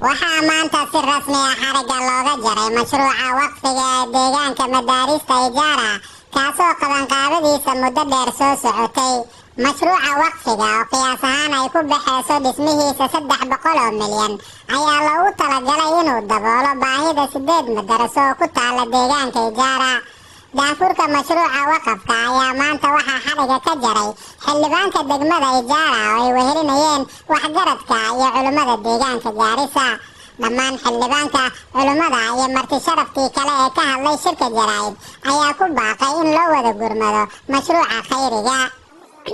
waxaa maanta si rasmi ah xarigga looga jaray mashruuca waqfiga ee deegaanka madaarista ijaara kaasoo qabanqaabadiisa muddo dheer soo socotay. mashruuca waqfiga oo qiyaas ahaan ay ku baxayso dhismihiisa 300 milyan ayaa loogu talagalay inuu daboolo baahida 8 madaraso oo ku taala deegaanka ijaara. daafurka mashruuca waqafka ayaa maanta waxaa xarigga ka jaray xildhibaanka degmada ijaara oo ay wehelinayeen waxgaradka iyo culimmada deegaanka gaarisa. dhammaan xildhibaanka, culimmada iyo marti sharaftii kale ee ka hadlay shirka jaraa'id ayaa ku baaqay in loo wada gurmado mashruuca khayriga.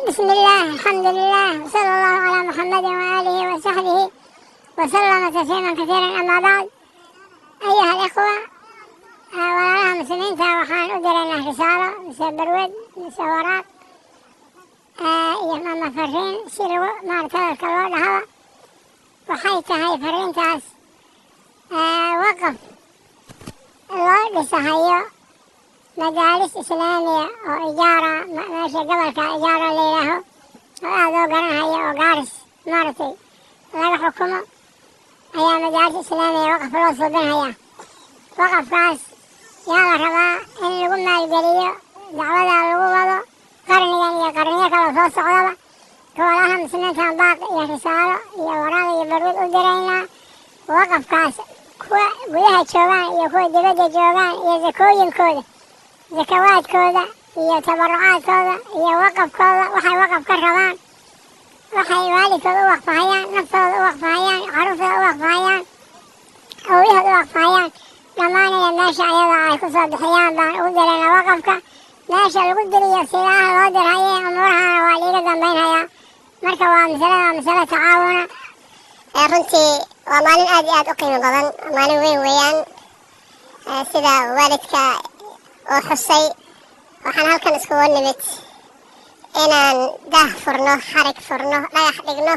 bismillaah, alxamdulilah, wasala allahu calaa muxamadin waaalihi wasaxbihi wasalama tasliiman kasiiran. amaa bacd, ayuha alikhwa, walaalaha muslimiinta, waxaan u diraynaa risaalo mise barwed mise waraaq iyo ama fariin si lagu hadalka loo dhahaba. waxay tahay fariintaas waqaf loo dhisahayo madaaris islaamiya oo ijaara, meesha gobolka ijaara la yidhaaho oo aada loo garanhayo oo gaaris maaragtay laga xukumo, ayaa madaaris islaamiya waqaf loo suubinhayaa. waqafkaas yaa la rabaa in lagu maalgeliyo dacwada lagu wado qarnigan iyo qarniyo kaloo soo socdaba. walaalaha muslimiintaan baaq iyo risaalo iyo waraaq iyo barwid u diraynaa. waqafkaas kuwa gudaha joogaan iyo kuwa dibadda joogaan iyo zakooyinkooda, zakawaadkooda iyo tabarucaadkooda iyo waqafkooda, waxay waqaf ka rabaan, waxay waalidkooda u waqfahayaan, naftooda u waqfahayaan, caruurtooda u waqfahayaan, hawlahooda u waqfahayaan, dhammaan iyo meesha ayada ay ku soo bixiyaan baan ugu diraynaa waqafka. meesha lagu diriyo sidaha loo dirhaye umuurahana waa liiga dambaynhayaa. marka waa masalo tacaawuna. runtii waa maalin aad iyo aad u qiimo badan, maalin weyn weeyaan. sida waalidka oo xusay, waxaan halkan iskugu nimid inaan daah furno, xarig furno, dhagax dhigno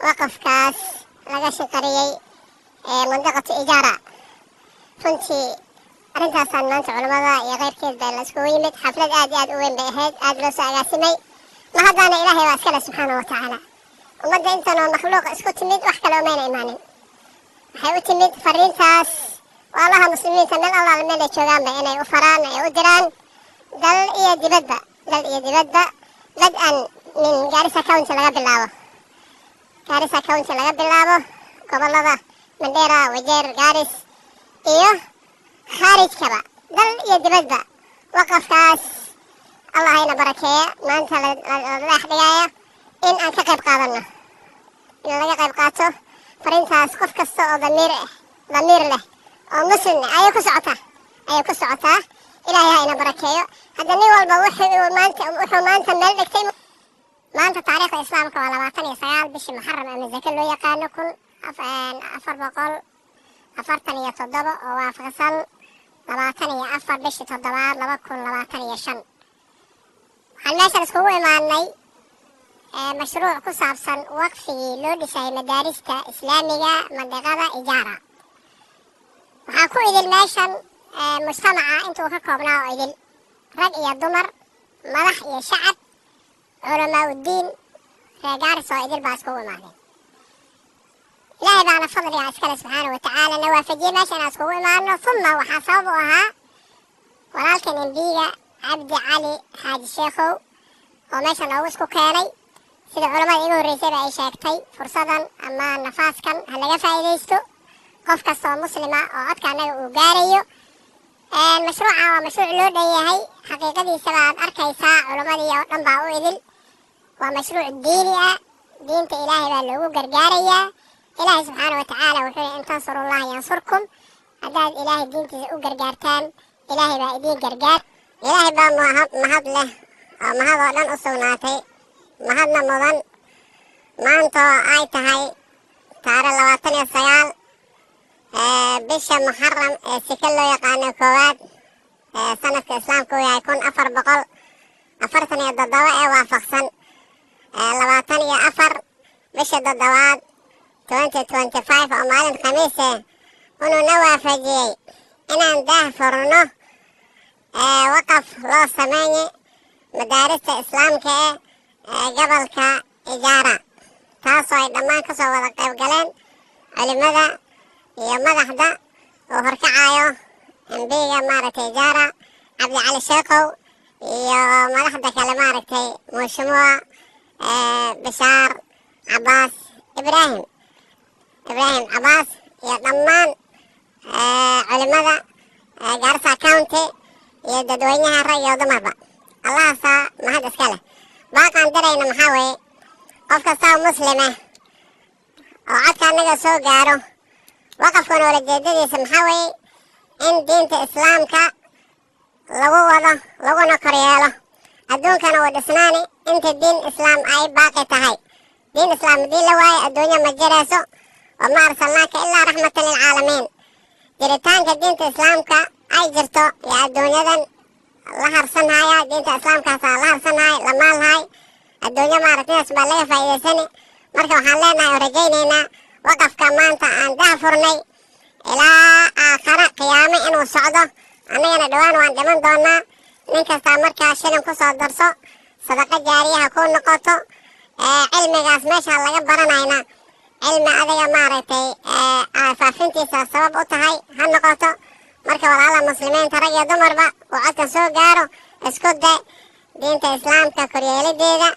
waqafkaas laga shaqariyey mandaqatu ijaara. runtii arrintaasaan maanta culimmada iyo keyrkeed baa la iskugu yimid. xaflad aad iyo aad u weyn bay ahayd, aad loo soo agaasimay. mahaddaana ilaahay waa iskale subxaana wa tacaala. ummadda intanoo makhluuq isku timid, wax kale umayna imaanin. waxay u timid fariintaas walaalaha muslimiinta meel allaala meel ay joogaanba inay u faraan, ay u diraan dal iyo dibadba bad-an min gaarisa county laga bilaabo gobollada mandheera, wajeer, gaaris iyo khaarijkaba, dal iyo dibadba. waqafkaas allah hayna barakeeya. maanta la dhex dhigaya in aan ka qayb qaadano, in laga qayb qaato fariintaas. qof kasta oo damiir leh oo muslim ayay ku socotaa. ilaahay hayna barakeeyo. hadda nin walba wuxuu maanta meel dhigtay. maanta taariikhda islaamka waa 29 bishii muxaram ama zaka loo yaqaano 1447 oo waafaqsan 24 bishii 7 2025. waxaan meeshan iskugu imaanay mashruuc ku saabsan waqfigii loo dhisay madaarista islaamiga mandaqada ijaara. waxaa ku idil meeshan mujtamaca intuu ka koobnaa oo idil, rag iyo dumar, madax iyo shacab, culamaa uddiin, reer gaaris oo idil baa iskugu imaadeen. ilaahay baana fadliga iskale subxaana wa tacaala na waafajiyey meesha inaan iskugu imaano. uma waxaa sabab u ahaa walaalkan embiga cabdi cali xaaji sheekhow oo meesha noogu isku keenay. sida culamada igu horreysayba ay sheegtay, fursadan ama nafaaskan ha laga faa'iidaysto. qof kasta oo muslima oo codka annaga uu gaarayo. mashruuca waa mashruuc loo dhan yahay. xaqiiqadiisa baad arkaysaa, culammadii oo dhan baa u idil. waa mashruuc diini ah, diinta ilaahay baa loogu gargaarayaa. ilaahay subxaana wa tacaala wuxuu yihi in tansurullaha yansurkum. haddaad ilaahay diintiisa u gargaartaan, ilaahay baa idiin gargaar. ilaahay baa mahad leh oo mahad oo dhan u sugnaatay, mahadna mudan. maanta oo ay tahay taariikh 29 bisha muxaram ee sika loo yaqaano koowaad, sanadka islaamku uu yahay 1447 ee waafaqsan 24 bisha 7 2025 oo maalin khamiise inuu na waafajiyey inaan daah furno waqaf loo sameeyey madaarista islaamka ee gobolka ijaara, taasoo ay dhammaan kasoo wada qayb galeen culimada iyo madaxda oo horkacayo embiga maaragtay Ijara Cabdi Cali Sheekow iyo madaxda kale maaragtay Mheshimiwa Bashaar Cabaas Ibrahim Cabaas iyo dhammaan culimada Garissa County iyo dadweynaha rag iyo dumarba allahaasaa mahad iska leh. baaqaan dirayna maxaa weeye qof kastoo muslima oo codka annaga soo gaaro waqafkan walajeedadiisa maxaa weeye in diinta islaamka lagu wado laguna koryeelo adduunkana uu dhisnaani inta diin islaam ay baaqi tahay. diin islaam haddii la waayo adduunya ma jirayso wama arsalnaaka ilaa raxmatan lilcaalamiin. jiritaanka diinta islaamka ay jirto iyo adduunyadan la harsanhaya diinta islaamkaasaa la harsanhay la maalhay adduunya maaragtidaas baa laga faa'iidaysani. marka waxaan leenahay oo rajaynaynaa waqafka maanta aan daahfurnay ilaa aakhare qiyaame inuu socdo. annagana dhowaan waan dhiman doonaa. nin kastaa markaa shilin ku soo darso sadaqa jaariyaha ku noqoto. cilmigaas meesha laga baranayna cilmi adiga maaragtay faafintiisa sabab u tahay ha noqoto. marka walaalaha muslimiinta rag iyo dumarba uu codkan soo gaaro isku day diinta islaamka koryeelideeda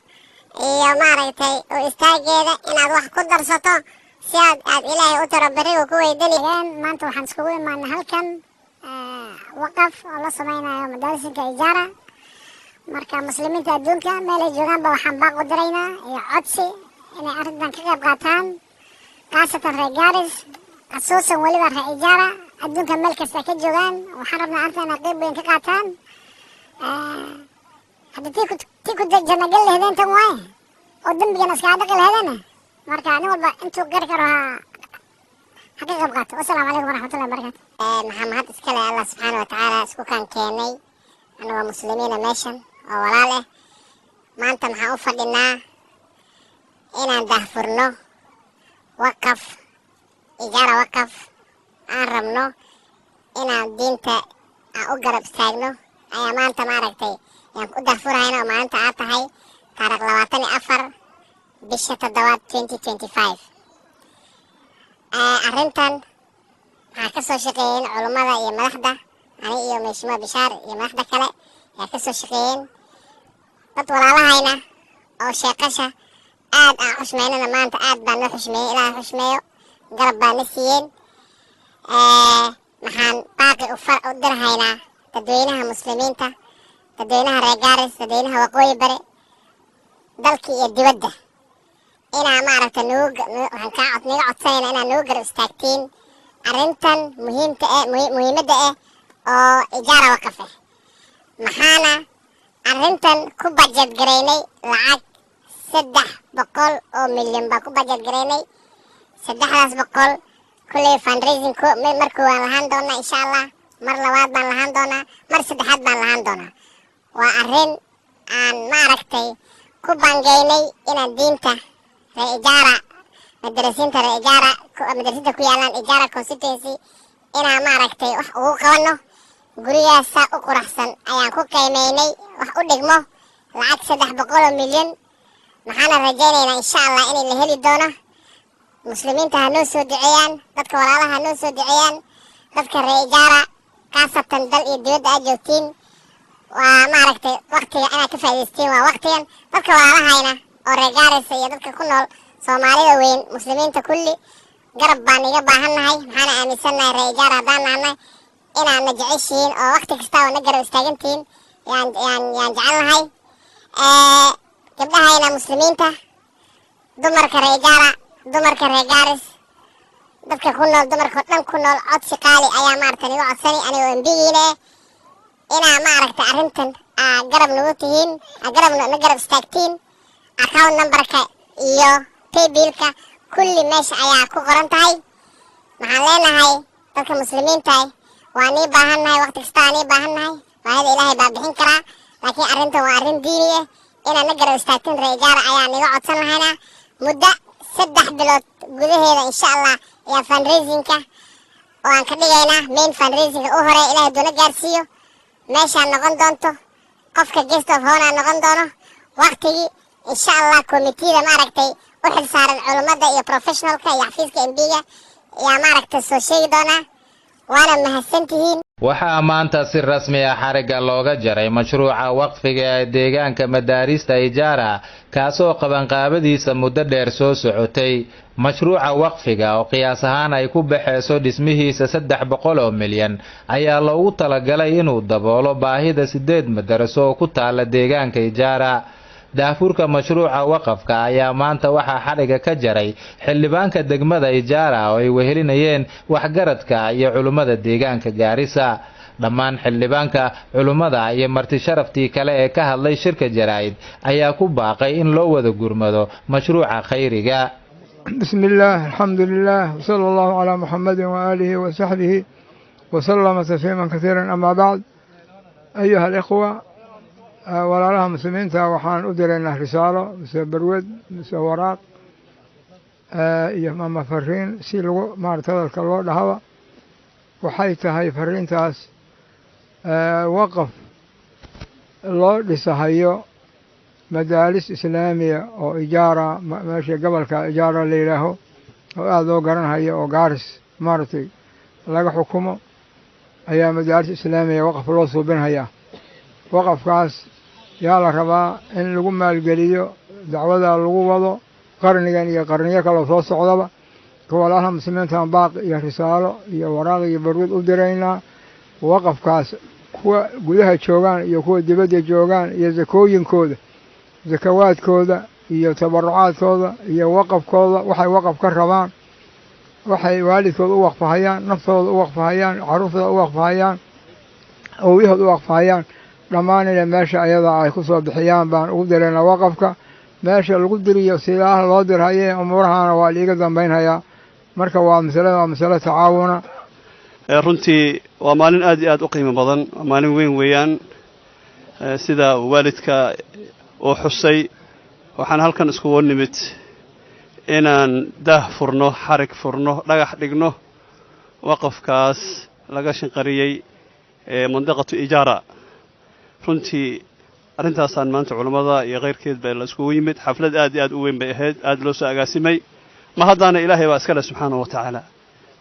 iyo maaragtay u istaageeda inaad wax ku darsato si aad ilaahay u tiro berigu ku weydinayaan. maanta waxaan iskugu imaanay halkan waqaf oo la sameynayo madaarisinka Ijara. marka muslimiinta adduunka meelay joogaanba waxaan baaq u diraynaa iyo codsi inay arrintan ka qayb qaataan khaasatan reer Gaaris khasuusan weliba reer Ijara adduunka meel kasta ka joogaan. waxaan rabnaa arrintan inay qayb weyn ka qaataan. hadda tii ku janagal lehdeen tan waaye oo dembigana iskaga dhaqi lehdeen. marka nin walba intuu gari karo ha ka qayb qaato. wasalaamu calaykum waraxmatullahi wabarakaatu. maxaa mahad iska leh allah subxaana watacaala isku kaan keenay annagoo muslimiina meeshan oo walaal ah. maanta maxaan u fadhinaa inaan daahfurno waqaf Ijara waqaf aan rabno inaan diinta aan u garab istaagno ayaa maanta maaragtay yaan u daahfurayna oo maalinta aad tahay taariikh 24 bisha 7 2025. arrintan waxaa ka soo shaqeeyeen culummada iyo madaxda ani iyo Mheshimiwa Bashaar iyo madaxda kale ayaa ka soo shaqeeyeen. dad walaalahayna oo sheekasha aad aan xushmeynana maanta aad baan noo xushmeeyey ilaahay xushmeeyo garab baa na siiyeen. maxaan baaqi u dirhaynaa dadweynaha muslimiinta dadweynaha reer Gaaris dadweynaha waqooyi bari dalka iyo dibadda inaa maaragtay waxaan niga codsanayna inaad nagu garab istaagtiin arrintan muhiimadda ah oo Ijara waqaf ah. maxaana arrintan ku bajet garaynay lacag 300 oo milyan baa ku bajet garaynay. 300 kulley fundraising markuu waan lahaan doonaa insha allah. mar labaad baan lahaan doonaa mar saddexaad baan lahaan doonaa. waa arrin aan maaragtay ku bangeynay inaan diinta reer Ijara madarasiinta reer Ijara madarasiinta ku yaalaan Ijara constituency inaan maaragtay wax ugu qabano. gurigaasa u quraxsan ayaan ku qiimeynay wax u dhigmo lacag 300 milyan. maxaana rajaynaynaa insha allah inay la heli doono. muslimiinta ha noo soo duceeyaan dadka walaalaha ha noo soo duceeyaan dadka reer Ijara khaasatan dal iyo dibadda aad joogtiin. waa maaragtay waqtiga inaad ka faa'iidaystiin waa waqtigan. dadka walaalahayna oo reer Gaaris iyo dadka ku nool Soomaalida weyn muslimiinta kulli garab baan iga baahannahay. maxaana aaminsannahay reer Ijara haddaan nahnay inaad na jeceshihiin oo waqti kasta oo na garab istaagantihiin yaan jecelnahay. gabdhahayna muslimiinta dumarka reer Ijara dumarka reer Gaaris dadka ku nool dumarkao dhan ku nool codsi qaali ayaa maaragtay niga codsani anigoo embigiina inaa maaragtay arrintan garab nagu tihiin na garab istaagtiin. account numberka iyo paybiilka kulli meesha ayaa ku qoran tahay. maxaan leenahay dadka muslimiinta waa nii baahannahay waqti kastaa nii baahannahay. baahida ilaahay baa bixin karaa laakiin arrintan waa arrin diini ah inaad na garab istaagtiin reer Ijara ayaa niga codsan lahaynaa. muddo 3 bilood gudaheeda insha allah ayaa fundraisingka oo aan ka dhigaynaa main fundraisingka u hore ilaahay doona gaarsiiyo meeshaan noqon doonto qofka guest of honor noqon doono waqtigii insha allah committeeda maaragtay u xilsaaran culummada iyo professionalka iyo xafiiska embiga يا ماركت السوشي دونا وانا مهسنتهين. waxaa maanta si rasmi ah xariga looga jaray mashruuca waqfiga ee deegaanka madaarista ijaara kaasoo qabanqaabadiisa muddo dheer soo socotay. mashruuca waqfiga oo qiyaas ahaan ay ku baxayso dhismihiisa 300 milyan ayaa loogu talagalay inuu daboolo baahida 8 madaraso oo ku taala deegaanka ijaara. daafurka mashruuca waqafka ayaa maanta waxaa xariga ka jaray xildhibaanka degmada ijaara oo ay wehelinayeen waxgaradka iyo culimada deegaanka Gaarisa. dhammaan xildhibaanka, culimada iyo marti sharaftii kale ee ka hadlay shirka jaraa'id ayaa ku baaqay in loo wada gurmado mashruuca khayriga. bismillah, alhamdulillah, sallallahu ala muhammadin wa alihi wa sahbihi wa sallama tasliiman kathiran amma ba'd. ayuha al-ikhwa walaalaha muslimiinta, waxaan u diraynaa risaalo mise barwed mise waraaq iyo ama fariin si lagu hadalka loo dhahaba. waxay tahay fariintaas waqaf loo dhisahayo madaaris islaamiya oo ijaara, meesha gobolka ijaara la yidhaaho oo aada loo garanhayo oo Gaaris maaragtay laga xukumo, ayaa madaaris islaamiya waqaf loo suubinhayaa. waqafkaas yaa la rabaa in lagu maalgeliyo dacwada lagu wado qarnigan iyo qarniyo kale soo socdaba. walaalaha muslimiinta baaq iyo risaalo iyo waraaq iyo barwad u diraynaa. waqafkaas kuwa gudaha joogaan iyo kuwa dibadda joogaan iyo zakooyinkooda, zakawaadkooda iyo tabarucaadkooda iyo waqafkooda, waxay waqaf ka rabaan, waxay waalidkooda u waqfahayaan, naftooda u waqfahayaan, caruurtooda u waqfahayaan, awiyahooda u waqfahayaan, dhammaan inay meesha ayada ay ku soo bixiyaan baan ugu diraynaa. waqafka meesha lagu diriyo sidaa loo dirhaye umuurahana waa liiga dambaynhayaa. marka waa masalo tacaawuna. runtii waa maalin aad iyo aad u qiimo badan, waa maalin weyn weeyaan. sida waalidka uu xusay, waxaan halkan iskugu nimid inaan daah furno, xarig furno, dhagax dhigno waqafkaas laga shinqariyey ee mandaqatu ijaara. runtii arrintaasaan maanta culimmada iyo keyrkeed baa la iskugu yimid. xaflad aad iyo aad u weyn bay ahayd, aad loo soo agaasimay. ma haddaana ilaahay baa iska leh subxaanahu wa tacaala.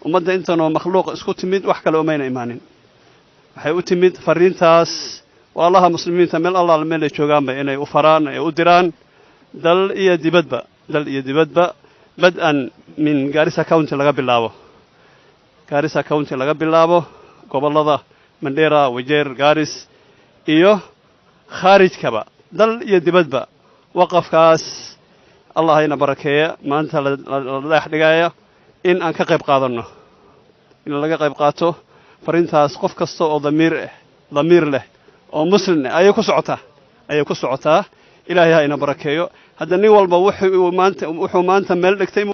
ummadda intanoo makhluuq isku timid wax kale umayna imaanin. waxay u timid fariintaas walaalaha muslimiinta meel allaala meel ay joogaanba inay u faraan, ay u diraan dal iyo dibadba bad-an min Gaarisa County laga bilaabo. Gaarisa County laga bilaabo gobollada Mandera, Wajeer, Gaaris iyo khaarijkaba, dal iyo dibadba. waqafkaas allah hayna barakeeya. maanta la dhex dhigaya in aan ka qayb qaadanno, in laga qayb qaato fariintaas. qof kasta oo damiir leh oo muslim ayay ku socotaa. ilaahay hayna barakeeyo. hadda nin walba wuxuu maanta meel dhigtay.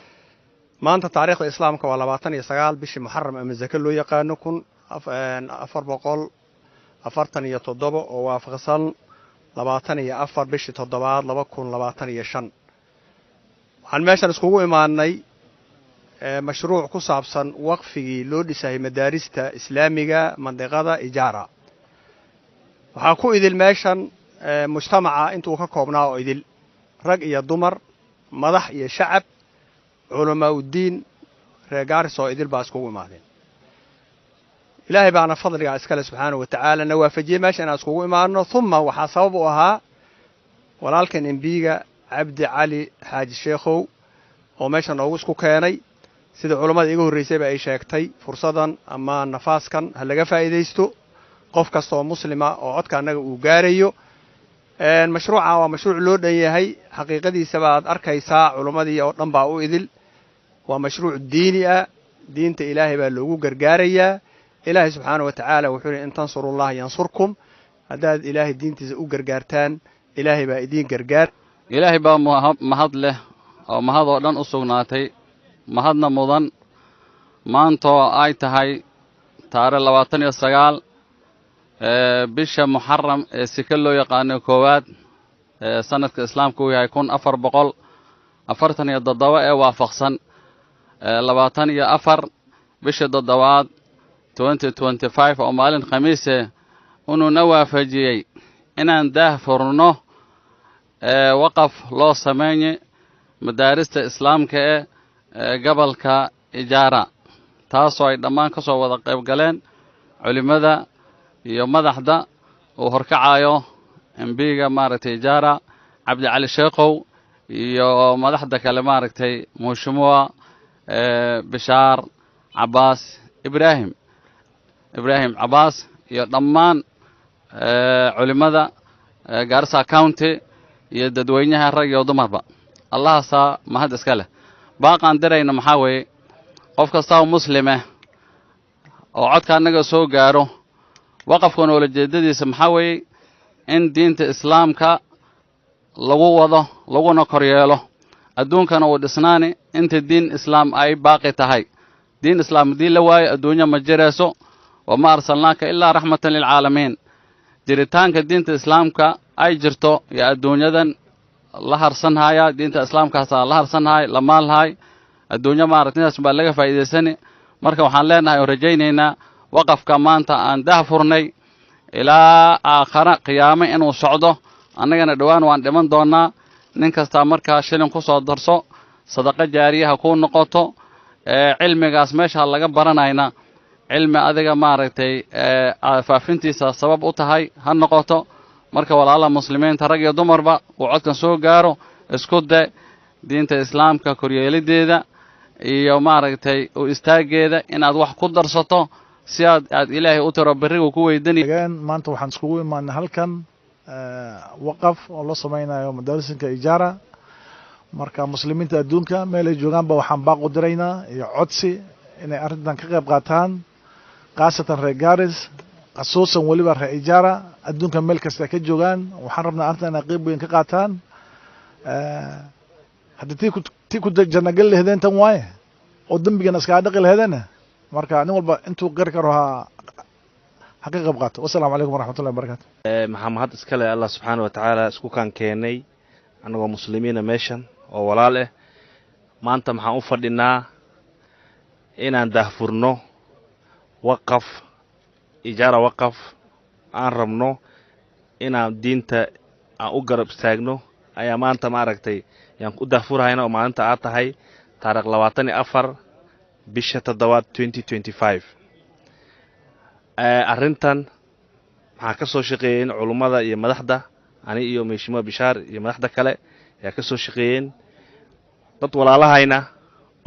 maanta taariikhda islaamka waa 29 bishii muxaram ama zaka loo yaqaano 1447 oo waafaqsan 24 bishii 7 2025. waxaan meeshan iskugu imaanay mashruuc ku saabsan waqfigii loo dhisay madaarista islaamiga mandiqada ijaara. waxaa ku idil meeshan mujtamaca intuu ka koobnaa oo idil, rag iyo dumar, madax iyo shacab, culamaa udiin, reer Gaaris oo idil baa iskugu imaadeen. ilaahay baana fadliga iskale subxaanahu wa tacaala na waafajiyey meesha inaan iskugu imaano. uma waxaa sabab u ahaa walaalkan embiga cabdi cali xaaji sheekhow oo meesha noogu isku keenay. sida culammada iga horreysayba ay sheegtay, fursadan ama nafaaskan ha laga faa'iidaysto. qof kasta oo muslima oo codka annaga uu gaarayo. mashruuca waa mashruuc loo dhan yahay. xaqiiqadiisa baad arkaysaa, culammadii oo dhan baa u idil. waa mashruuc diini ah, diinta ilaahay baa loogu gargaarayaa. ilaahay subxaanahu wa tacaala wuxuu yidhi in tansurullaha yansurkum. haddaad ilaahay diintiisa u gargaartaan, ilaahay baa idiin gargaar. ilaahay baa mahad leh oo mahad oo dhan u sugnaatay, mahadna mudan. maantoo ay tahay taariikh 29 bisha muxaram ee sika loo yaqaano koowaad sanadka islaamku uu yahay 1447 ee waafaqsan 24 bisha 7 2025 oo maalin khamiise inuu na waafajiyey inaan daah furno waqaf loo sameeyay madaarista islaamka ee gobolka ijaara. taasoo ay dhammaan ka soo wada qayb galeen culimmada iyo madaxda uu horkacayo embiga maaragtay Ijara Cabdi Cali Sheekhow iyo madaxda kale maaragtay Mushumuwa Bishaar Abbas Ibrahim Abbas iyo dhammaan culimmada Garissa County iyo dadweynaha rag iyo dumarba Allah sa mahad iska leh baaqan dirayna maxaa weeye qof kasta oo muslime oo codka anaga soo gaaro waqafkan oo la jeedadiisa maxaa weeye in diinta islaamka lagu wado laguna koryeelo adduunkana uu dhisnaani inta diin islaam ay baaqi tahay diin islaam hadii la waayo adduunya ma jirayso wama arsalnaaka ilaa raxmatan lilcaalamiin jiritaanka diinta islaamka ay jirto iyo adduunyadan la harsanhaya diinta islaamkaas la harsanhay la maalhay adduunya maaragtinaas baa laga faa'iideysani marka waxaan leenahay oo rajaynaynaa waqafka maanta aan daahfurnay ilaa aakhira qiyaamo inuu socdo annagana dhawaan waan dhiman doonaa nin kasta markaa shilin ku soo darso sadaqa jaariyaha ku noqoto cilmigaas meesha laga baranayna cilmi adiga maaragtay faafintiisa sabab u tahay ha noqoto marka walaalaha muslimiinta rag iyo dumarba uu codkan soo gaaro isku day diinta islaamka koryeelideeda iyo maaragtay u istaageeda inaad wax ku darsato si aad ilaahay u tiro barigu ku weydiinayaan maanta waxaan iskugu imaanay halkan waqaf oo la samaynayo madaarisinka Ijara marka muslimiinta adduunka meel ay joogaanba waxaan baaq u diraynaa iyo codsi inay arrintan ka qayb qaataan qaasatan reer Garis خصوصا waliba reer Ijara adduunka meel kasta ka joogaan waxaan rabnaa arrintan inay qayb weyn ka qaataan haddii ku janagal lehdeen tan waaye oo dambigan iska dhaqi lehdeen marka nin walba intuu qari karo ha qayb qaato wassalaamu calaykum waraxmatullahi wabarakaatu maxamed iskale Allah subhanahu wa ta'ala isku kan keenay anagoo muslimiina meeshan oo walaal ah maanta maxaan u fadhinaa inaan daahfurno waqaf Ijara waqaf aan rabno inaan diinta aan u garab istaagno ayaa maanta maaragtay yaan ku daahfurayna oo maalinta aad tahay taariikh 24 bisha 7 2025 arrintan maxaa ka soo shaqeeyeen culimada iyo madaxda ani iyo Mheshimiwa Bishaar iyo madaxda kale ayaa ka soo shaqeeyeen dad walaalahayna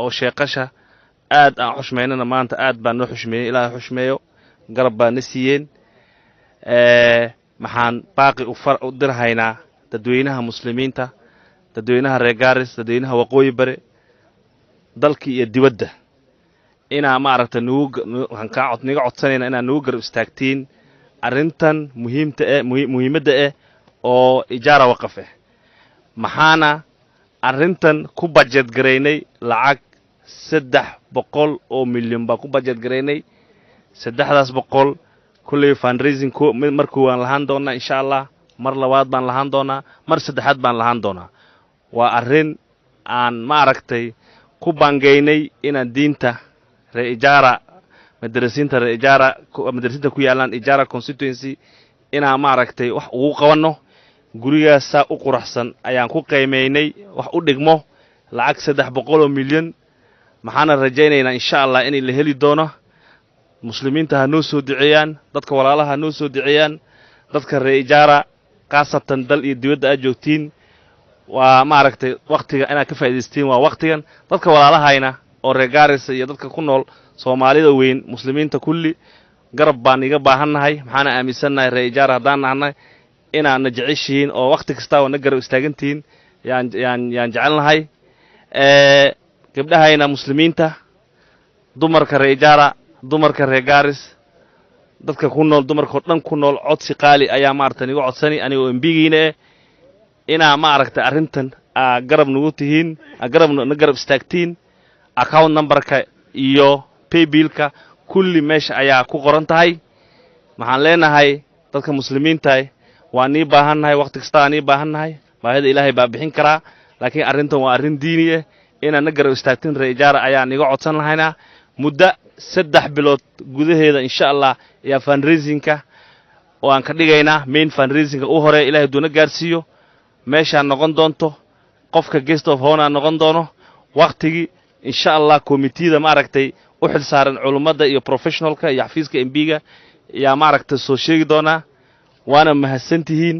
oo sheeqasha aad aan xushmeynana maanta aad baan noo xushmeeyay ilaahay xushmeeyo garab baan siiyeen maxaan baaqi u dirhaynaa dadweynaha muslimiinta dadweynaha reer Garis dadweynaha waqooyi bare dalkii iyo dibadda inaa maaragtay waxaan ka codsanayna inaan nugu garab istaagtiin arrintan muhiimadda oo Ijara waqaf maxaana arrintan ku budget gareynay lacag 300 oo milyan baa ku budget gareynay 300 kulli fundraising markuu aan lahaan doonaa insha Allah mar labaad baan lahaan doonaa mar saddexaad baan lahaan doonaa waa arrin aan maaragtay ku bangeynay inaan diinta reer Ijara madrasinta reer Ijara madrasinta ku yaalaan Ijara constituency inaan maaragtay wax ugu qabanno gurigaas u quruxsan ayaan ku qiimeynay wax u dhigmo lacag 300 milyan maxaana rajaynaynaa insha Allah in la heli doono muslimiinta ha noo soo duceeyaan dadka walaalaha noo soo duceeyaan dadka reer Ijara qaasatan dal iyo dibadda aad joogtiin waa maaragtay waqtiga inaad ka faa'iideysteen waa waqtigan dadka walaalahayna oo reer Garis iyo dadka ku nool Soomaalida weyn muslimiinta kulli garab baan iga baahannahay maxaana aaminsanahay reer Ijara hadaan nahnay inaan jeceshiin oo waqti kasta oo na garab istaagantiin yaan jecelnahay gabdhahayna muslimiinta dumarka reer Ijara dumarka reer Garis dadka ku nool dumarka dhan ku nool codsi qaali ayaa maartay igu codsani aniga oo MBgiina inaa maaragtay arrintan garab nugu tihiin garab istaagtiin account numberka iyo paybill-ka kulli meesha ayaa ku qoran tahay maxaan leenahay dadka muslimiinta waan nii baahannahay waqti kasta aan nii baahannahay baahida Ilaahay baa bixin karaa laakiin arrintan waa arrin diini inaan garab istaagtin reer Ijara ayaa niga codsan lahaynaa muddo 3 bilood gudaheeda insha Allah ya fundraising-ka oo aan ka dhigaynaa main fundraising-ka u hore Ilaahay doona gaarsiiyo meesha noqon doonto qofka guest of honor noqon doono waqtigi insha Allah committee-da maaragtay u xil saaran culummada iyo professionalka iyo xafiiska MB-ga yaa maaragtay soo sheegi doonaa waana mahadsantihiin